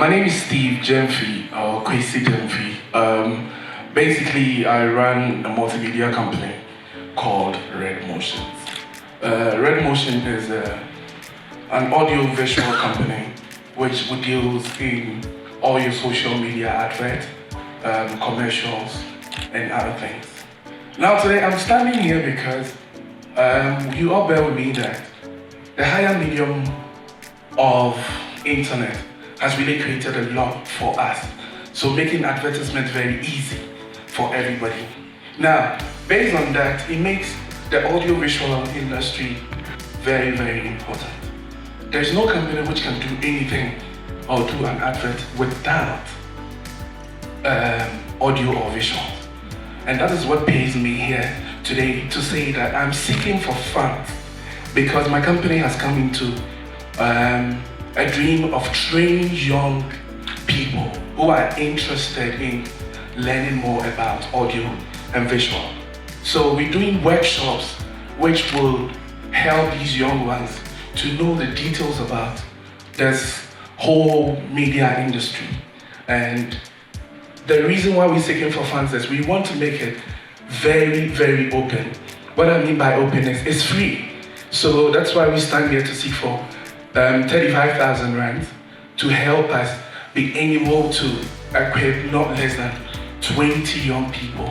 My name is Steve Gyamfi, or Kwesi Gyamfi. Basically, I run a multimedia company called Red Motions. Red Motion is an audio-visual company which deals in all your social media adverts, commercials, and other things. Now today, I'm standing here because you all bear with me that the higher medium of internet has really created a lot for us. So making advertisement very easy for everybody. Now, based on that, it makes the audiovisual industry very, very important. There's no company which can do anything or do an advert without audio or visual. And that is what pays me here today to say that I'm seeking for funds because my company has come into a dream of training young people who are interested in learning more about audio and visual. So we're doing workshops which will help these young ones to know the details about this whole media industry. And the reason why we're seeking for funds is we want to make it very, very open. What I mean by openness is free. So that's why we stand here to seek for 35,000 rands to help us be able to equip not less than 20 young people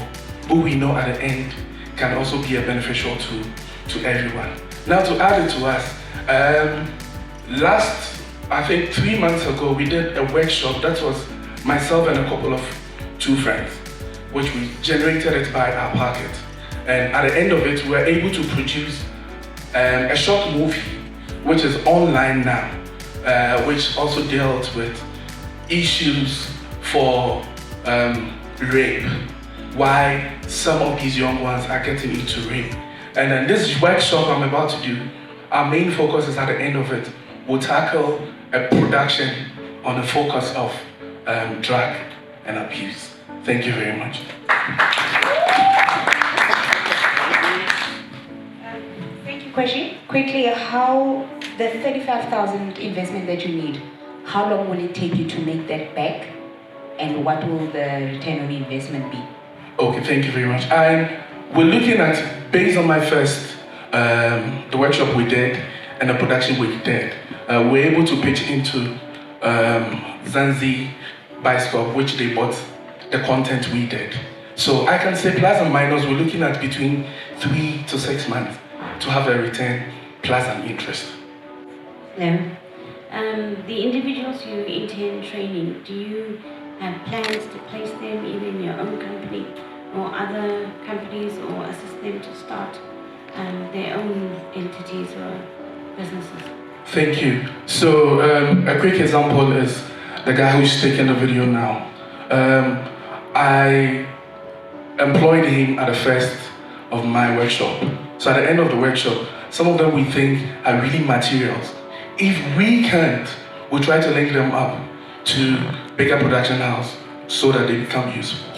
who we know at the end can also be a beneficial to everyone. Now to add it to us, last, I think 3 months ago, we did a workshop that was myself and a couple of two friends, which we generated it by our pocket. And at the end of it, we were able to produce a short movie, which is online now, which also dealt with issues for rape, why some of these young ones are getting into rape. And then this workshop I'm about to do, our main focus is at the end of it, we'll tackle a production on the focus of drug and abuse. Thank you very much. Thank you, Kwesi. Quickly, how the 35,000 investment that you need, how long will it take you to make that back? And what will the return on investment be? Okay, thank you very much. We're looking at, based on my first, the workshop we did and the production we did, we're able to pitch into Zanzi Bioscope, which they bought the content we did. So I can say plus and minus, we're looking at between 3 to 6 months to have a return plus an interest. No. The individuals you intend training, do you have plans to place them either in your own company or other companies, or assist them to start their own entities or businesses? Thank you. So a quick example is the guy who's taking the video now. I employed him at the first of my workshop. So at the end of the workshop, some of them we think are really materials. If we can't, we try to link them up to bigger production house so that they become useful.